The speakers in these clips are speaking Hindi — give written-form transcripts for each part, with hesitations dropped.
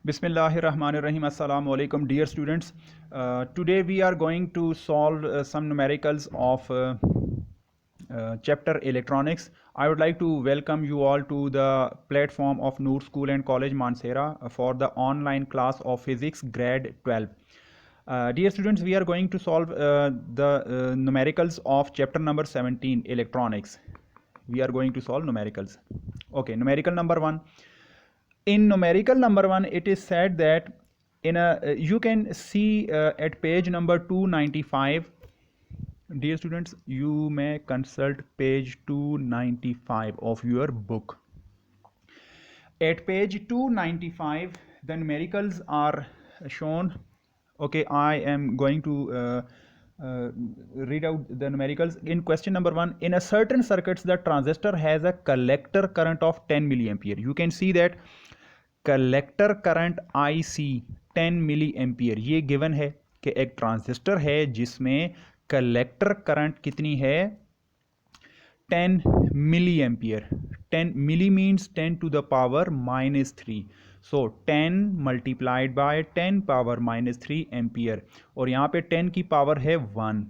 Bismillahirrahmanirrahim. Assalamu alaikum, dear students. Today we are going to solve some numericals of chapter electronics. I would like to welcome you all to the platform of Noor School and College Mansehra for the online class of physics grade 12. Dear students, we are going to solve the numericals of chapter number 17 electronics. We are going to solve numericals. Okay, numerical number 1. In numerical number 1, it is said that in a you can see at page number 295. Dear students, you may consult page 295 of your book. At page 295 the numericals are shown. Okay, I am going to read out the numericals. In question number 1, in a certain circuits the transistor has a collector current of 10 milliampere. You can see that collector current IC 10 milli ampere ये गिवन है कि एक ट्रांजिस्टर है जिसमें कलेक्टर करंट कितनी है 10 milli ampere. 10 milli means 10 to the power -3. So 10 multiplied by 10 power -3 ampere और यहाँ पे 10 की पावर है 1.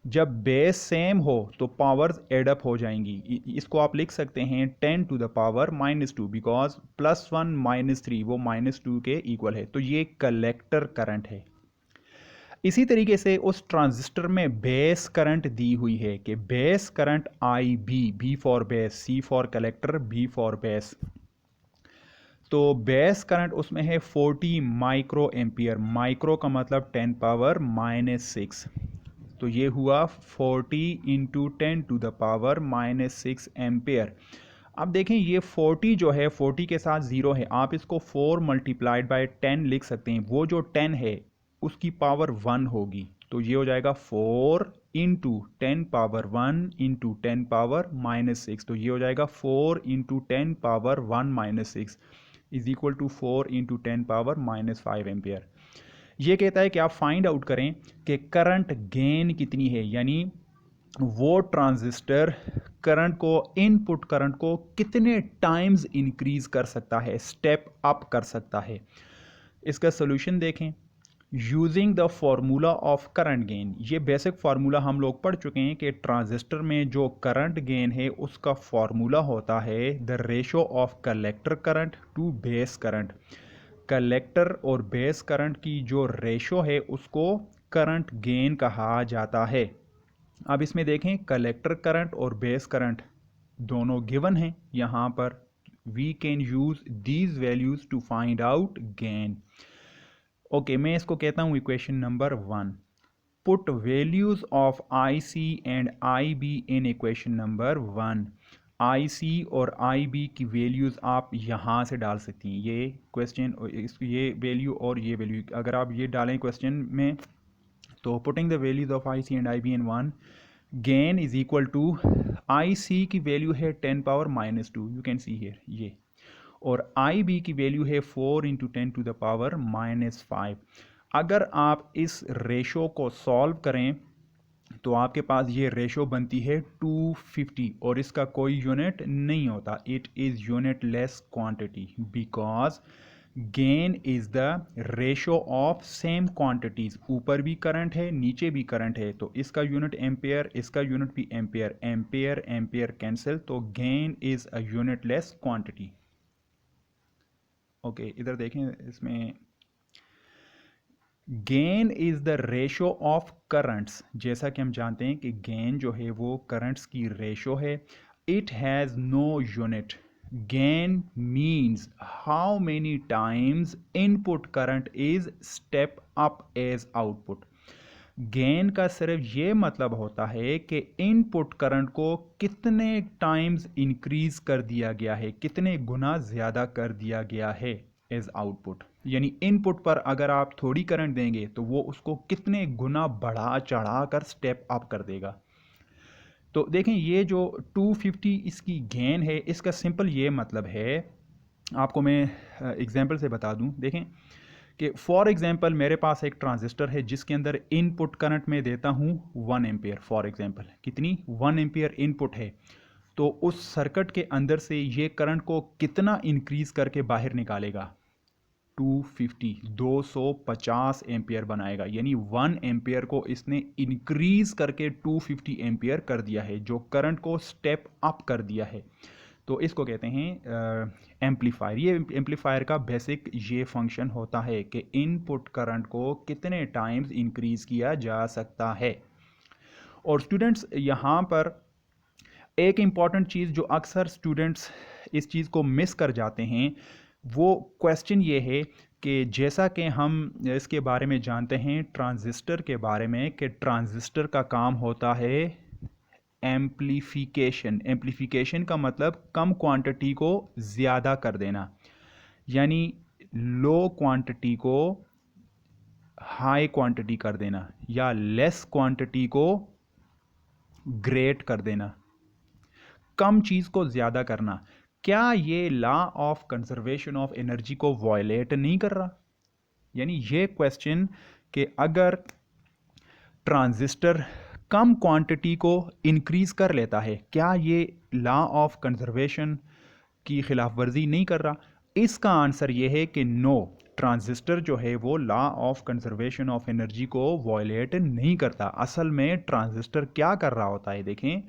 जब बेस सेम हो तो पावर्स एडअप हो जाएंगी. इसको आप लिख सकते हैं 10 to the power -2 बिकॉज +1 -3 वो -2 के इक्वल है. तो ये कलेक्टर करंट है. इसी तरीके से उस ट्रांजिस्टर में बेस करंट दी हुई है कि base current IB, B for base, C for collector, B for base. तो बेस करंट उसमें है 40 माइक्रो एम्पियर. माइक्रो का मतलब 10 पावर -6. तो ये हुआ 40 into 10 to the power -6 ampere. अब देखें ये 40 जो है 40 के साथ 0 है. आप इसको 4 मल्टीप्लाइड बाय 10 लिख सकते हैं. वो जो 10 है उसकी पावर 1 होगी. तो ये हो जाएगा 4 इंटू 10 पावर 1 इंटू 10 पावर -6. तो ये हो जाएगा 4 into 10 power 1 -6 is equal to 4 into 10 power -5 ampere. ये कहता है कि आप फाइंड आउट करें कि करंट गेन कितनी है, यानी वो ट्रांजिस्टर करंट को, इनपुट करंट को कितने टाइम्स इंक्रीज कर सकता है, स्टेप अप कर सकता है. इसका सोल्यूशन देखें. Using the formula of current gain. ये बेसिक फार्मूला हम लोग पढ़ चुके हैं कि ट्रांजिस्टर में जो करंट गेन है उसका फार्मूला होता है the ratio of collector current to base current. Collector और बेस करंट की जो रेशो है उसको करंट गेन कहा जाता है. अब इसमें देखें कलेक्टर करंट और बेस करंट दोनों गिवन हैं यहाँ पर. We can use these values to find out gain. Okay, मैं इसको कहता हूँ equation number 1. Put values of IC and IB in equation number 1. IC और IB की वैल्यूज़ आप यहाँ से डाल सकती हैं. ये क्वेश्चन, ये वैल्यू और ये वैल्यू अगर आप ये डालें क्वेश्चन में तो putting the values of IC and IB in 1, gain is equal to IC की वैल्यू है 10 power -2, you can see here ये, और IB की वैल्यू है 4 इंटू 10 to the power -5. अगर आप इस रेशो को सॉल्व करें तो आपके पास ये रेशो बनती है 250 और इसका कोई यूनिट नहीं होता. It is unit less quantity because gain is the ratio of same quantities. ऊपर भी करंट है नीचे भी करंट है तो इसका यूनिट एम्पेयर, इसका यूनिट भी एम्पेयर. एम्पेयर एम्पेयर कैंसिल, तो gain is a unit less quantity. Okay, इधर देखें. इसमें gain is the ratio of currents. जैसा कि हम जानते हैं कि गेन जो है वो करंट्स की रेशो है. It has no unit. Gain means how many times input current is step up as output. Gain का सिर्फ ये मतलब होता है कि इनपुट करंट को कितने टाइम्स इंक्रीज कर दिया गया है, कितने गुना ज़्यादा कर दिया गया है एज आउटपुट. यानी इनपुट पर अगर आप थोड़ी करंट देंगे तो वो उसको कितने गुना बढ़ा चढ़ा कर स्टेप अप कर देगा. तो देखें ये जो 250 इसकी गेन है इसका सिंपल ये मतलब है, आपको मैं एग्जांपल से बता दूं. देखें कि फॉर एग्जांपल मेरे पास एक ट्रांजिस्टर है जिसके अंदर इनपुट करंट में देता हूं 1 एम्पियर. फॉर एग्जांपल कितनी 1 एम्पियर इनपुट है. तो उस सर्किट के अंदर से ये करंट को कितना इंक्रीज करके बाहर निकालेगा. 250 एम्पियर बनाएगा, यानी 1 एम्पियर को इसने इंक्रीज करके 250 एम्पियर कर दिया है, जो करंट को स्टेप अप कर दिया है। तो इसको कहते हैं एम्पलीफायर। ये एम्पलीफायर का बेसिक ये फंक्शन होता है कि इनपुट करंट को कितने टाइम्स इंक्रीज किया जा सकता है। और स्टूडेंट्स यहाँ पर एक इम्पॉर्टेंट चीज़ जो अक्सर स्टूडेंट्स इस चीज़ को मिस कर जाते हैं, वो क्वेश्चन ये है कि जैसा कि हम इसके बारे में जानते हैं ट्रांजिस्टर के बारे में, कि ट्रांजिस्टर का काम होता है एम्प्लीफिकेशन। एम्प्लीफिकेशन का मतलब कम क्वांटिटी को ज़्यादा कर देना, यानी लो क्वांटिटी को हाई क्वांटिटी कर देना, या लेस क्वांटिटी को ग्रेट कर देना, कम चीज़ को ज़्यादा करना। क्या ये law of conservation of energy को वायलेट नहीं कर रहा? यानी ये क्वेश्चन कि अगर ट्रांजिस्टर कम क्वांटिटी को इंक्रीज कर लेता है, क्या ये लॉ ऑफ कंजर्वेशन की खिलाफ वर्जी नहीं कर रहा? इसका आंसर ये है कि नो, ट्रांजिस्टर जो है वो law of conservation of energy को वायलेट नहीं करता। असल में ट्रांजिस्टर क्या कर रहा होता है, देखें,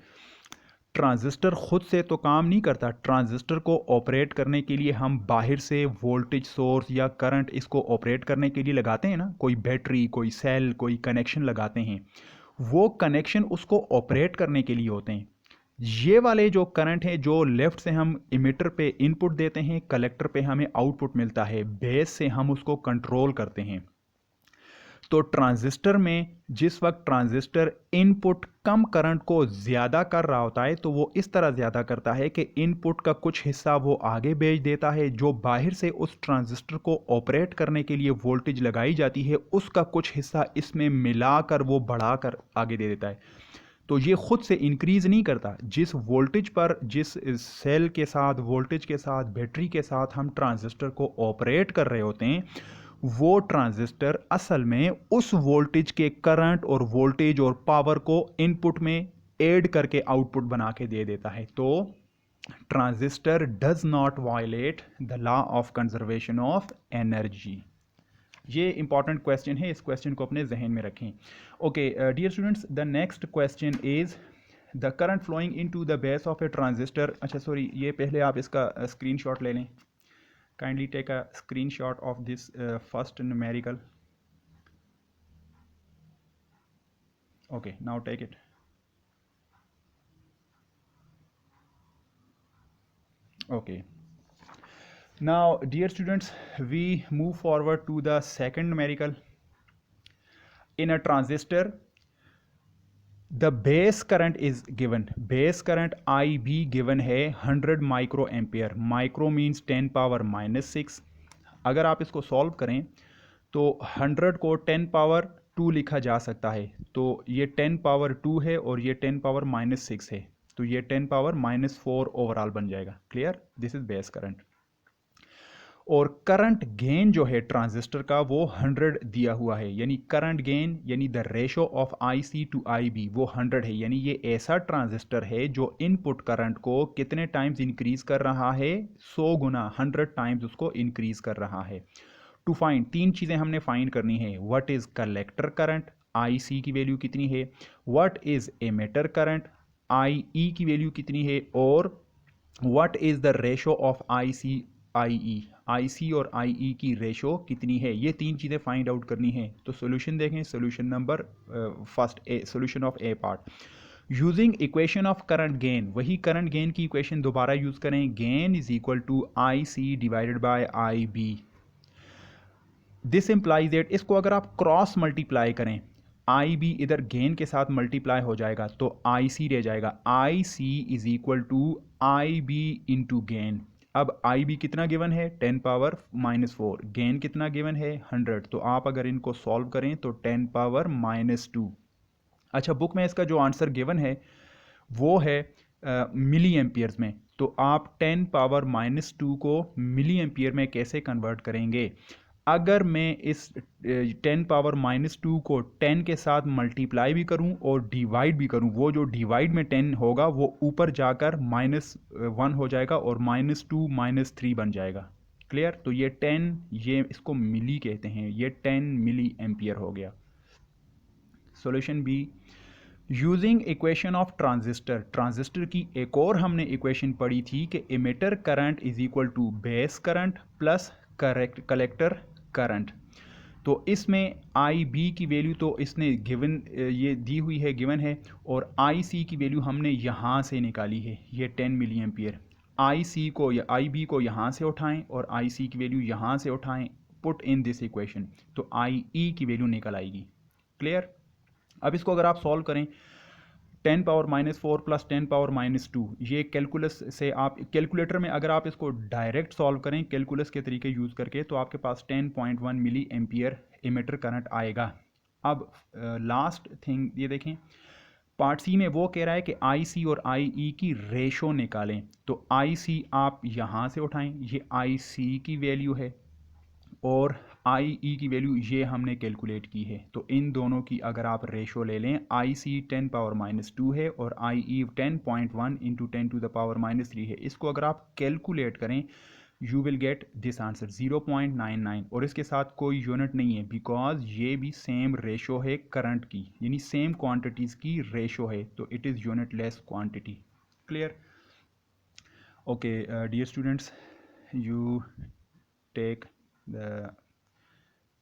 ट्रांजिस्टर खुद से तो काम नहीं करता। ट्रांजिस्टर को ऑपरेट करने के लिए हम बाहर से वोल्टेज सोर्स या करंट इसको ऑपरेट करने के लिए लगाते हैं ना, कोई बैटरी, कोई सेल, कोई कनेक्शन लगाते हैं। वो कनेक्शन उसको ऑपरेट करने के लिए होते हैं। ये वाले जो करंट है, जो लेफ्ट से हम इमिटर पे इनपुट देते हैं, कलेक्टर पे हमें आउटपुट मिलता है, बेस से हम उसको कंट्रोल करते हैं। तो ट्रांजिस्टर में जिस वक्त ट्रांजिस्टर इनपुट कम करंट को ज़्यादा कर रहा होता है, तो वो इस तरह ज़्यादा करता है कि इनपुट का कुछ हिस्सा वो आगे भेज देता है, जो बाहर से उस ट्रांजिस्टर को ऑपरेट करने के लिए वोल्टेज लगाई जाती है, उसका कुछ हिस्सा इसमें मिलाकर वो बढ़ाकर आगे दे देता है। तो ये खुद से इंक्रीज नहीं करता। जिस वोल्टेज पर, जिस सेल के साथ, वोल्टेज के साथ, बैटरी के साथ हम ट्रांजिस्टर को ऑपरेट कर रहे होते हैं, वो ट्रांजिस्टर असल में उस वोल्टेज के करंट और वोल्टेज और पावर को इनपुट में ऐड करके आउटपुट बना के दे देता है। तो transistor does not violate the law of conservation of energy. ये इंपॉर्टेंट क्वेश्चन है, इस क्वेश्चन को अपने जहन में रखें। Okay dear students, the next question is the current flowing into the base of a transistor. अच्छा सॉरी, ये पहले आप इसका स्क्रीनशॉट ले लें। Kindly take a screenshot of this first numerical. Okay, now take it. Okay. Now, dear students, we move forward to the second numerical. In a transistor, the base current is given. Base current IB given है 100 micro ampere. Micro means 10 power -6। अगर आप इसको सॉल्व करें तो 100 को 10 पावर 2 लिखा जा सकता है। तो ये 10 पावर 2 है और ये 10 पावर -6 है, तो ये 10 पावर -4 ओवरऑल बन जाएगा। Clear? This is base current. और करंट गेन जो है ट्रांजिस्टर का वो 100 दिया हुआ है, यानी करंट गेन यानी the ratio of IC to IB वो 100 है। यानी ये ऐसा ट्रांजिस्टर है जो इनपुट करंट को कितने टाइम्स इंक्रीज कर रहा है? 100 गुना, 100 टाइम्स उसको इंक्रीज कर रहा है। टू फाइंड, तीन चीज़ें हमने फाइंड करनी है। What is collector current, IC की वैल्यू कितनी है, what is emitter current, IE की वैल्यू कितनी है, और what is the ratio of IC और IE की रेशो कितनी है। ये तीन चीज़ें फाइंड आउट करनी है। तो सोल्यूशन देखें, solution number first A, solution of A part, using equation of current gain. वही करंट गेन की इक्वेशन दोबारा यूज करें। Gain is equal to IC divided by IB। This implies that, इसको अगर आप क्रॉस मल्टीप्लाई करें, IB इधर गेन के साथ मल्टीप्लाई हो जाएगा तो IC रह जाएगा। IC is equal to IB into gain. अब IB कितना गिवन है? 10 पावर -4। गेन कितना गिवन है? 100। तो आप अगर इनको सॉल्व करें तो 10 पावर -2। अच्छा, बुक में इसका जो आंसर गिवन है वो है मिली एम्पियर्स में। तो आप 10 पावर -2 को मिली एम्पियर में कैसे कन्वर्ट करेंगे? अगर मैं इस 10 पावर -2 को 10 के साथ मल्टीप्लाई भी करूं और डिवाइड भी करूं, वो जो डिवाइड में 10 होगा वो ऊपर जाकर -1 हो जाएगा और -2 -3 बन जाएगा। क्लियर। तो ये 10, ये इसको मिली कहते हैं, ये 10 मिली एम्पियर हो गया। Solution B, using equation of transistor, transistor की एक और हमने इक्वेशन पढ़ी थी कि emitter current is equal to base current plus collector current. तो इसमें आई बी की वैल्यू तो इसने गिवन, ये दी हुई है, गिवन है, और आई सी की वैल्यू हमने यहाँ से निकाली है, ये 10 मिली एम्पियर। आई सी को या आई बी को यहाँ से उठाएं और आई सी की वैल्यू यहाँ से उठाएं, पुट इन दिस इक्वेशन, तो आई ई की वैल्यू निकल आएगी। क्लियर। अब इसको अगर आप सॉल्व करें, 10⁻⁻4 प्लस 10⁻⁻2, ये कैलकुलस से आप कैलकुलेटर में अगर आप इसको डायरेक्ट सॉल्व करें कैलकुलस के तरीके यूज़ करके, तो आपके पास 10.1 मिली एम्पियर इमिटर करंट आएगा। अब लास्ट थिंग ये देखें, पार्ट सी में वो कह रहा है कि आई सी और आई ई की रेशो निकालें। तो आई सी आप यहाँ से उठाएं, ये आई सी की वैल्यू है, और आई ई की वैल्यू ये हमने कैलकुलेट की है। तो इन दोनों की अगर आप रेशो ले लें, आई सी 10⁻⁻2 है और आई ई 10.1 इंटू 10⁻⁻3 है, इसको अगर आप कैलकुलेट करें you will get this answer 0.99। और इसके साथ कोई यूनिट नहीं है, बिकॉज ये भी सेम रेशो है करंट की, यानी सेम क्वांटिटीज़ की रेशो है, तो it is unit less quantity. Clear. Okay dear students, you take the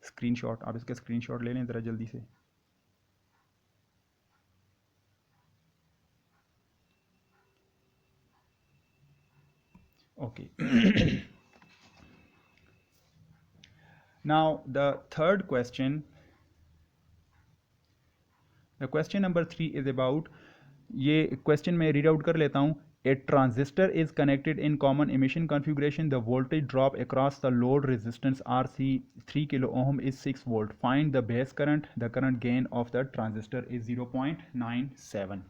screenshot, आप इसका स्क्रीनशॉट ले लें ज़रा जल्दी से। Okay, now the third question, the question number 3 is about, ये क्वेश्चन मैं रीड आउट कर लेता हूँ। A transistor is connected in common emission configuration. The voltage drop across the load resistance RC 3 kilo ohm is 6 volt. Find the base current. The current gain of the transistor is 0.97.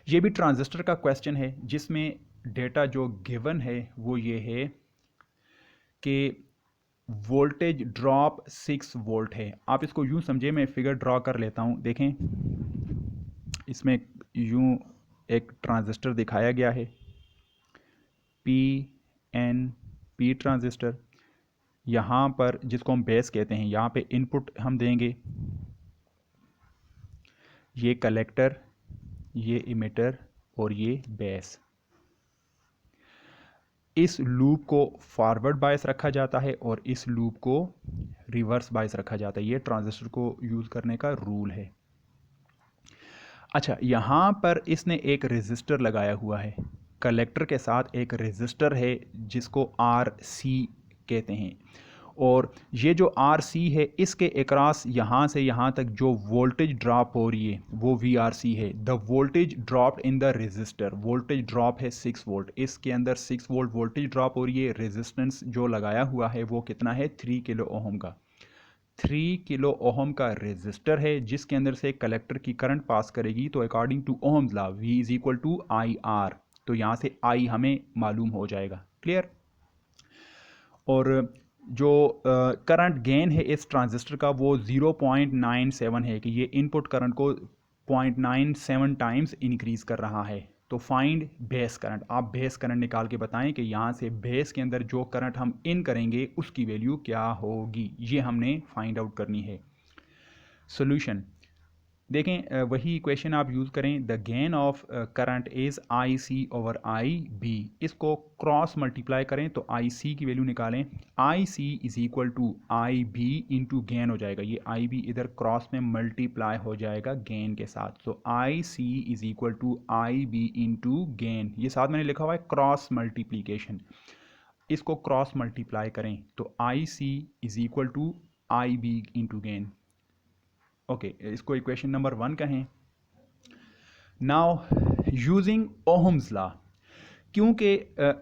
ये भी ट्रांजिस्टर का क्वेश्चन है, जिसमें डेटा जो गिवन है वो ये है कि वोल्टेज ड्रॉप 6 वोल्ट है। आप इसको यूं समझे, मैं फिगर ड्रॉ कर लेता हूं। देखें, इसमें यूं एक ट्रांजिस्टर दिखाया गया है, पी एन पी ट्रांजिस्टर। यहाँ पर जिसको हम बेस कहते हैं, यहाँ पे इनपुट हम देंगे, ये कलेक्टर, ये इमिटर और ये बेस। इस लूप को फॉरवर्ड बायस रखा जाता है और इस लूप को रिवर्स बायस रखा जाता है। ये ट्रांजिस्टर को यूज़ करने का रूल है। अच्छा, यहाँ पर इसने एक रेजिस्टर लगाया हुआ है, कलेक्टर के साथ एक रेजिस्टर है जिसको आर सी कहते हैं, और ये जो आर सी है इसके अक्रॉस यहाँ से यहाँ तक जो वोल्टेज ड्रॉप हो रही है वो वी आर सी है। The voltage drop in the resistor, voltage drop है 6 वोल्ट, इसके अंदर 6 वोल्ट वोल्टेज ड्रॉप हो रही है। रेजिस्टेंस जो लगाया हुआ है वो कितना है, 3 किलो ओहम का। 3 किलो ओहम का रेजिस्टर है जिसके अंदर से कलेक्टर की करंट पास करेगी। तो according to Ohm's law V is equal to I R, तो यहाँ से आई हमें मालूम हो जाएगा। क्लियर। और जो करंट गेन है इस ट्रांजिस्टर का वो 0.97 है, कि ये इनपुट करंट को 0.97 टाइम्स इंक्रीज कर रहा है। तो फाइंड बेस करंट, आप बेस करंट निकाल के बताएं कि यहाँ से बेस के अंदर जो करंट हम इन करेंगे उसकी वैल्यू क्या होगी, ये हमने फाइंड आउट करनी है। सॉल्यूशन देखें, वही इक्वेशन आप यूज़ करें। The gain of current is I C over I B, इसको क्रॉस मल्टीप्लाई करें तो आई सी की वैल्यू निकालें। I C is equal to I B into gain हो जाएगा, ये आई बी इधर क्रॉस में मल्टीप्लाई हो जाएगा गेन के साथ। तो I C is equal to I B into gain, ये साथ मैंने लिखा हुआ है क्रॉस मल्टीप्लीकेशन, इसको क्रॉस मल्टीप्लाई करें तो I C is equal to I B into gain. Okay, इसको इक्वेशन नंबर 1 कहें। नाउ यूजिंग ओहम्स लॉ, क्योंकि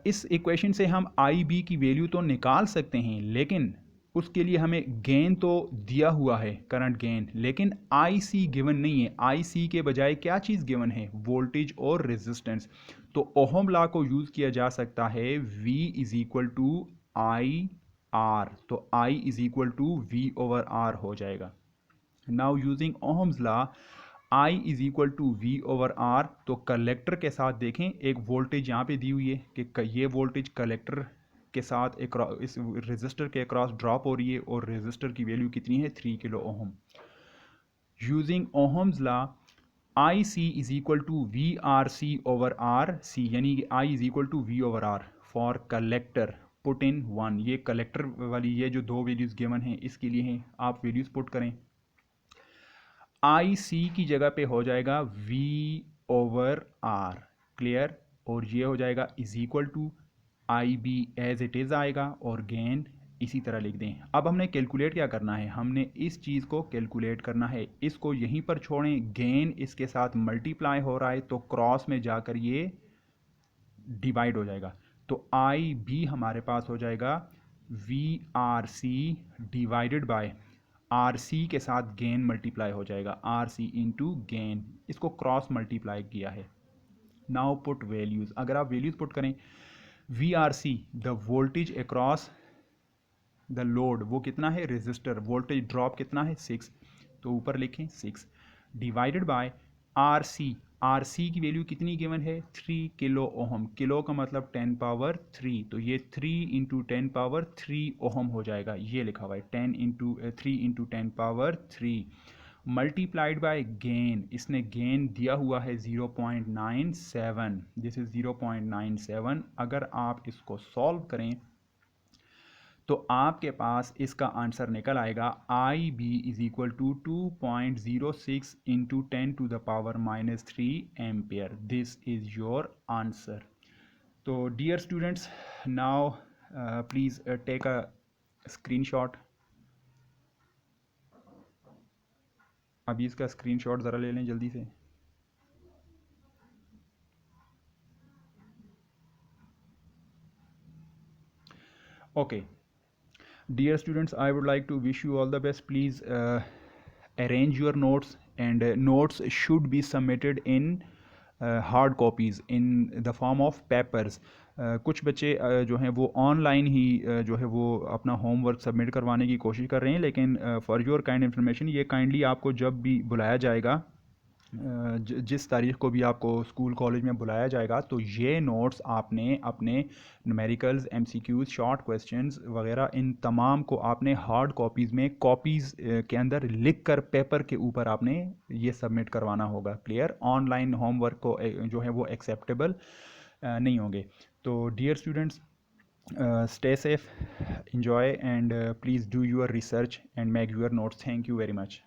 इस इक्वेशन से हम आई बी की वैल्यू तो निकाल सकते हैं, लेकिन उसके लिए हमें गेन तो दिया हुआ है, करंट गेन, लेकिन आई सी गिवन नहीं है। आई सी के बजाय क्या चीज़ गिवन है, वोल्टेज और रेजिस्टेंस। तो ओहम लॉ को यूज़ किया जा सकता है, V is equal to I R, तो I is equal to V over R हो जाएगा। Now using Ohm's law, I is equal to V over R, तो कलेक्टर के साथ देखें एक वोल्टेज यहाँ पे दी हुई है कि ये वोल्टेज कलेक्टर के साथ इस रेजिस्टर के अक्रॉस ड्रॉप हो रही है और रेजिस्टर की वैल्यू कितनी है 3 kilo ohm. Using Ohm's law I C is equal to V R C over R C, यानी कि I is equal to V over R for collector put in 1। ये कलेक्टर वाली ये जो दो वैल्यूज गिवन हैं इसके लिए हैं, आप वैल्यूज पुट करें। आई सी की जगह पे हो जाएगा वी ओवर आर, क्लियर, और ये हो जाएगा is equal to I B as it is आएगा और गेन इसी तरह लिख दें। अब हमने कैलकुलेट क्या करना है, हमने इस चीज़ को कैलकुलेट करना है, इसको यहीं पर छोड़ें, गेन इसके साथ मल्टीप्लाई हो रहा है तो क्रॉस में जाकर ये डिवाइड हो जाएगा, तो आई बी हमारे पास हो जाएगा V R C divided by R C के साथ गेन मल्टीप्लाई हो जाएगा, आर सी इंटू गेन, इसको क्रॉस मल्टीप्लाई किया है। नाउ पुट वैल्यूज, अगर आप वैल्यूज पुट करें, V R C the voltage across the load, वो कितना है रेजिस्टर, वोल्टेज ड्रॉप कितना है 6, तो ऊपर लिखें 6 divided by R C, R C की वैल्यू कितनी गिवन है 3 किलो ओहम, किलो का मतलब 10 पावर 3, तो ये 3 इंटू 10 पावर 3 ओहम हो जाएगा, ये लिखा हुआ है 3 into 10 power 3 multiplied by gain, इसने गेन दिया हुआ है 0.97, दिस इज 0.97। अगर आप इसको सॉल्व करें तो आपके पास इसका आंसर निकल आएगा I B is equal to 2.06 into 10 to the power -3 ampere, this is your answer. तो dear students, now please take a screenshot. अभी इसका स्क्रीनशॉट ज़रा ले लें जल्दी से। Okay dear students, I would like to wish you all the best. Please arrange your notes, and notes should be submitted in hard copies in the form of papers. कुछ बच्चे जो हैं वो ऑनलाइन ही जो है वो अपना होमवर्क सबमिट करवाने की कोशिश कर रहे हैं, लेकिन फॉर योर काइंड इन्फॉर्मेशन, ये काइंडली आपको जब भी बुलाया जाएगा, जिस तारीख को भी आपको स्कूल कॉलेज में बुलाया जाएगा, तो ये नोट्स आपने अपने न्यूमेरिकल्स, एमसीक्यूज, शॉर्ट क्वेश्चंस वगैरह, इन तमाम को आपने हार्ड कॉपीज़ में कॉपीज़ के अंदर लिख कर पेपर के ऊपर आपने ये सबमिट करवाना होगा, क्लियर। ऑनलाइन होमवर्क को जो है वो एक्सेप्टेबल नहीं होंगे। तो dear students, stay safe, enjoy, and please do your research and make your notes. Thank you very much.